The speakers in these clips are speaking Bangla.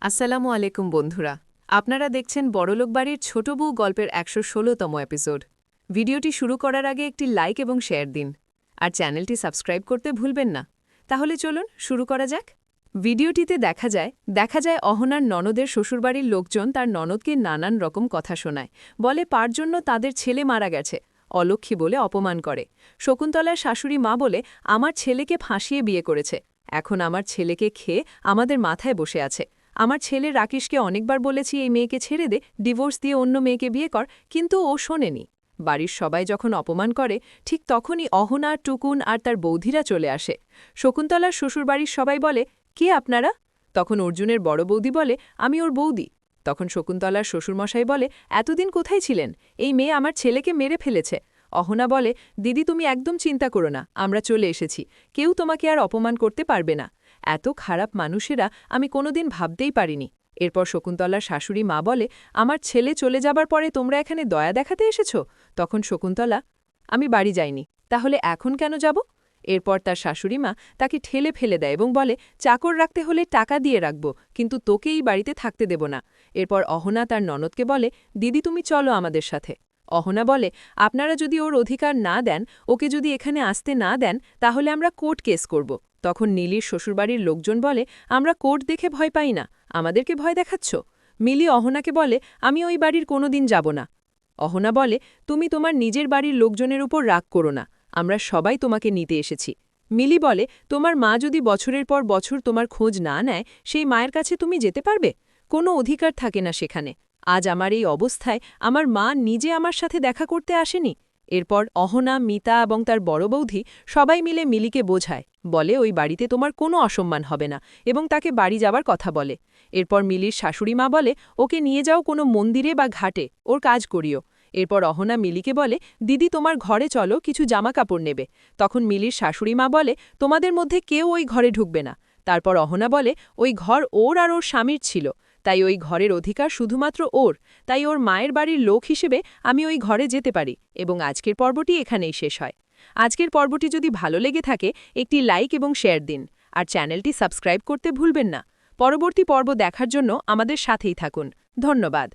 আসসালামু আলাইকুম বন্ধুরা, আপনারা দেখছেন বড়লোক বাড়ির ছোট বউ গল্পের ১১৬তম এপিসোড। ভিডিওটি শুরু করার আগে একটি লাইক এবং শেয়ার দিন, আর চ্যানেলটি সাবস্ক্রাইব করতে ভুলবেন না। তাহলে চলুন শুরু করা যাক। ভিডিওটিতে দেখা যায় অহনার ননদের শ্বশুরবাড়ির লোকজন তার ননদকে নানান রকম কথা শোনায়, বলে পার জন্য তাদের ছেলে মারা গেছে, অলক্ষী বলে অপমান করে। শকুন্তলার শাশুড়ি মা বলে আমার ছেলেকে ফাঁসিয়ে বিয়ে করেছে, এখন আমার ছেলেকে খেয়ে আমাদের মাথায় বসে আছে। আমার ছেলে রাকেশকে অনেকবার বলেছি এই মেয়েকে ছেড়ে দে, ডিভোর্স দিয়ে অন্য মেয়েকে বিয়ে কর, কিন্তু ও শোনেনি। বাড়ির সবাই যখন অপমান করে ঠিক তখনই অহনা, টুকুন আর তার বৌধিরা চলে আসে। শকুন্তলার শ্বশুরবাড়ির সবাই বলে, কে আপনারা? তখন অর্জুনের বড় বৌদি বলে, আমি ওর বৌদি। তখন শকুন্তলার শ্বশুরমশাই বলে, এতদিন কোথায় ছিলেন? এই মেয়ে আমার ছেলেকে মেরে ফেলেছে। অহনা বলে, দিদি তুমি একদম চিন্তা করো না, আমরা চলে এসেছি, কেউ তোমাকে আর অপমান করতে পারবে না। এত খারাপ মানুষেরা আমি কোনোদিন ভাবতেই পারিনি। এরপর শকুন্তলার শাশুড়ি মা বলে, আমার ছেলে চলে যাবার পরে তোমরা এখানে দয়া দেখাতে এসেছ? তখন শকুন্তলা, আমি বাড়ি যাইনি, তাহলে এখন কেন যাব? এরপর তার শাশুড়ি মা তাকে ঠেলে ফেলে দেয় এবং বলে, চাকর রাখতে হলে টাকা দিয়ে রাখব, কিন্তু তোকে এই বাড়িতে থাকতে দেব না। এরপর অহনা তার ননদকে বলে, দিদি তুমি চলো আমাদের সাথে। অহনা বলে, আপনারা যদি ওর অধিকার না দেন, ওকে যদি এখানে আসতে না দেন, তাহলে আমরা কোর্ট কেস করব। তখন নীলির শ্বশুরবাড়ির লোকজন বলে, আমরা কোর্ট দেখে ভয় পাই না, আমাদেরকে ভয় দেখাচ্ছ? মিলি অহনাকে বলে, আমি ওই বাড়ির কোনোদিন যাব না। অহনা বলে, তুমি তোমার নিজের বাড়ির লোকজনের উপর রাগ করো না, আমরা সবাই তোমাকে নিতে এসেছি। মিলি বলে, তোমার মা যদি বছরের পর বছর তোমার খোঁজ না নেয়, সেই মায়ের কাছে তুমি যেতে পারবে? কোনো অধিকার থাকে না সেখানে। আজ আমার এই অবস্থায় আমার মা নিজে আমার সাথে দেখা করতে আসেনি। এরপর অহনা, মিতা এবং তার বড় বৌদি সবাই মিলে মিলিকে বোঝায়, বলে ওই বাড়িতে তোমার কোনো অসম্মান হবে না, এবং তাকে বাড়ি যাবার কথা বলে। এরপর মিলির শাশুড়ি মা বলে, ওকে নিয়ে যাও কোনো মন্দিরে বা ঘাটে, ওর কাজ করিও। এরপর অহনা মিলিকে বলে, দিদি তোমার ঘরে চলো, কিছু জামা কাপড় নেবে। তখন মিলির শাশুড়ি মা বলে, তোমাদের মধ্যে কেউ ওই ঘরে ঢুকবে না। তারপর অহনা বলে, ওই ঘর ওর আর ওর স্বামীর ছিল, তাই ওই ঘরের অধিকার শুধুমাত্র ওর, তাই ওর মায়ের বাড়ির লোক হিসেবে আমি ওই ঘরে যেতে পারি। এবং আজকের পর্বটি এখানেই শেষ হয়। আজকের পর্বটি যদি ভালো লেগে থাকে একটি লাইক এবং শেয়ার দিন, আর চ্যানেলটি সাবস্ক্রাইব করতে ভুলবেন না। পরবর্তী পর্ব দেখার জন্য আমাদের সাথেই থাকুন। ধন্যবাদ।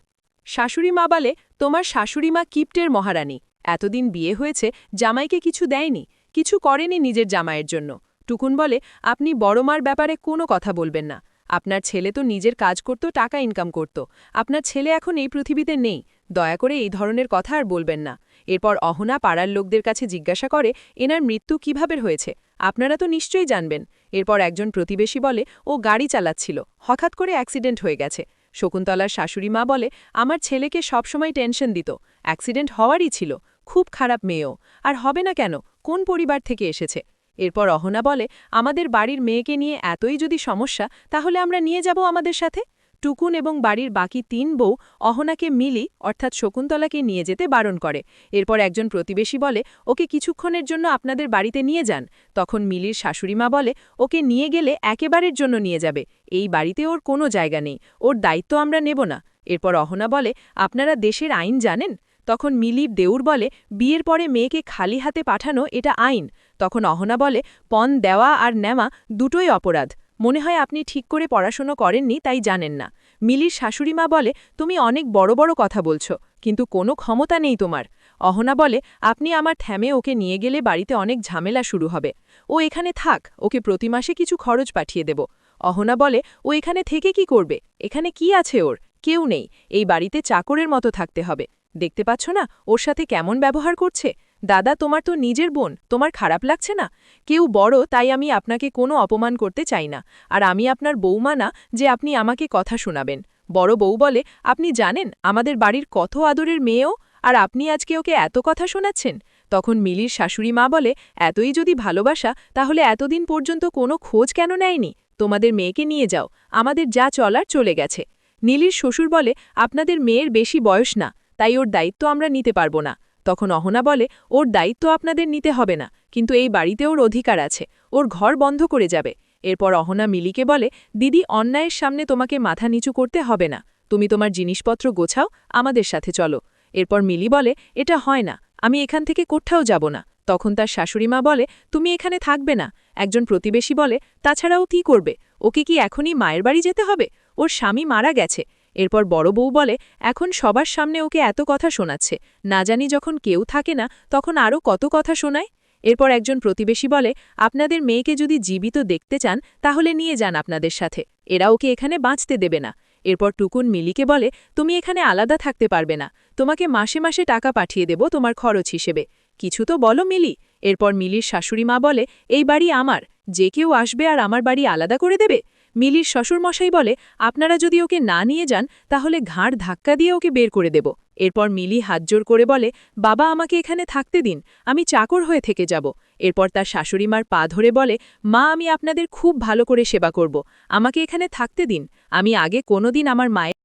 শাশুড়ি মা বলে, তোমার শাশুড়ি মা কিপ্টের মহারানী, এতদিন বিয়ে হয়েছে, জামাইকে কিছু দেয়নি, কিছু করেনি নিজের জামাইয়ের জন্য। টুকুন বলে, আপনি বড় মার ব্যাপারে কোনো কথা বলবেন না, আপনার ছেলে তো নিজের কাজ করত, টাকা ইনকাম করত, আপনার ছেলে এখন এই পৃথিবীতে নেই, দয়া করে এই ধরনের কথা আর বলবেন না। এরপর অহনা পাড়ার লোকদের কাছে জিজ্ঞাসা করে, এনার মৃত্যু কিভাবে হয়েছে, আপনারা তো নিশ্চয়ই জানবেন। এরপর একজন প্রতিবেশী বলে, ও গাড়ি চালাচ্ছিল, হঠাৎ করে অ্যাক্সিডেন্ট হয়ে গেছে। শকুন্তলার শাশুড়ি মা বলে, আমার ছেলেকে সবসময় টেনশন দিত, অ্যাক্সিডেন্ট হওয়ারই ছিল, খুব খারাপ মেয়েও, আর হবে না কেন, কোন পরিবার থেকে এসেছে? এরপর অহনা বলে, আমাদের বাড়ির মেয়েকে নিয়ে এতই যদি সমস্যা, তাহলে আমরা নিয়ে যাব আমাদের সাথে। টুকুন এবং বাড়ির বাকি ৩ বউ অহনাকে মিলি অর্থাৎ শকুন্তলাকে নিয়ে যেতে বারণ করে। এরপর একজন প্রতিবেশী বলে, ওকে কিছুক্ষণের জন্য আপনাদের বাড়িতে নিয়ে যান। তখন মিলির শাশুড়িমা বলে, ওকে নিয়ে গেলে একেবারের জন্য নিয়ে যাবে, এই বাড়িতে ওর কোনো জায়গা নেই, ওর দায়িত্ব আমরা নেব না। এরপর অহনা বলে, আপনারা দেশের আইন জানেন? তখন মিলির দেউর বলে, বিয়ের পরে মেয়েকে খালি হাতে পাঠানো এটা আইন। তখন অহনা বলে, পণ দেওয়া আর নেওয়া দুটোই অপরাধ, মনে হয় আপনি ঠিক করে পড়াশোনা করেননি তাই জানেন না। মিলির শাশুড়িমা বলে, তুমি অনেক বড় বড় কথা বলছো, কিন্তু কোনো ক্ষমতা নেই তোমার। অহনা বলে, আপনি আমার থ্যামে ওকে নিয়ে গেলে বাড়িতে অনেক ঝামেলা শুরু হবে, ও এখানে থাক, ওকে প্রতি মাসে কিছু খরচ পাঠিয়ে দেব। অহনা বলে, ও এখানে থেকে কি করবে, এখানে কি আছে ওর, কেউ নেই, এই বাড়িতে চাকরের মতো থাকতে হবে। দেখতে পাচ্ছ না ওর সাথে কেমন ব্যবহার করছে? দাদা তোমার তো নিজের বোন, তোমার খারাপ লাগছে না? কেউ বড় তাই আমি আপনাকে কোনো অপমান করতে চাই না, আর আমি আপনার বৌমা না যে আপনি আমাকে কথা শোনাবেন। বড় বউ বলে, আপনি জানেন আমাদের বাড়ির কত আদরের মেয়েও, আর আপনি আজকে ওকে এত কথা শোনাচ্ছেন? তখন মিলির শাশুড়ি মা বলে, এতই যদি ভালোবাসা তাহলে এতদিন পর্যন্ত কোনো খোঁজ কেন নেয়নি? তোমাদের মেয়েকে নিয়ে যাও, আমাদের যা চলার চলে গেছে। নীলির শ্বশুর বলে, আপনাদের মেয়ের বেশি বয়স না, তাই ওর দায়িত্ব আমরা নিতে পারবো না। তখন অহনা বলে, ওর দায়িত্ব আপনাদের নিতে হবে না, কিন্তু এই বাড়িতে ওর অধিকার আছে, ওর ঘর বন্ধ করে যাবে। এরপর অহনা মিলিকে বলে, দিদি অন্যায়ের সামনে তোমাকে মাথা নিচু করতে হবে না, তুমি তোমার জিনিসপত্র গোছাও, আমাদের সাথে চলো। এরপর মিলি বলে, এটা হয় না, আমি এখান থেকে কোথাও যাব না। তখন তার শাশুড়িমা বলে, তুমি এখানে থাকবে না। একজন প্রতিবেশী বলে, তাছাড়াও কি করবে, ওকে কি এখনই মায়ের বাড়ি যেতে হবে? ওর স্বামী মারা গেছে। এরপর বড় বউ বলে, এখন সবার সামনে ওকে এত কথা শোনাচ্ছে, না জানি যখন কেউ থাকে না তখন আরও কত কথা শোনায়। এরপর একজন প্রতিবেশী বলে, আপনাদের মেয়েকে যদি জীবিত দেখতে চান তাহলে নিয়ে যান আপনাদের সাথে, এরা ওকে এখানে বাঁচতে দেবে না। এরপর টুকুন মিলিকে বলে, তুমি এখানে আলাদা থাকতে পারবে না, তোমাকে মাসে মাসে টাকা পাঠিয়ে দেব তোমার খরচ হিসেবে, কিছু তো বলো মিলি। এরপর মিলির শাশুড়ি মা বলে, এই বাড়ি আমার, যে কেউ আসবে আর আমার বাড়ি আলাদা করে দেবে। মিলির শ্বশুরমশাই বলে, আপনারা যদি ওকে না নিয়ে যান তাহলে ঘাড় ধাক্কা দিয়ে ওকে বের করে দেব। এরপর মিলি হাতজোর করে বলে, বাবা আমাকে এখানে থাকতে দিন, আমি চাকর হয়ে থেকে যাব। এরপর তার শাশুড়িমার পা ধরে বলে, মা আমি আপনাদের খুব ভালো করে সেবা করব, আমাকে এখানে থাকতে দিন, আমি আগে কোনোদিন আমার মায়ের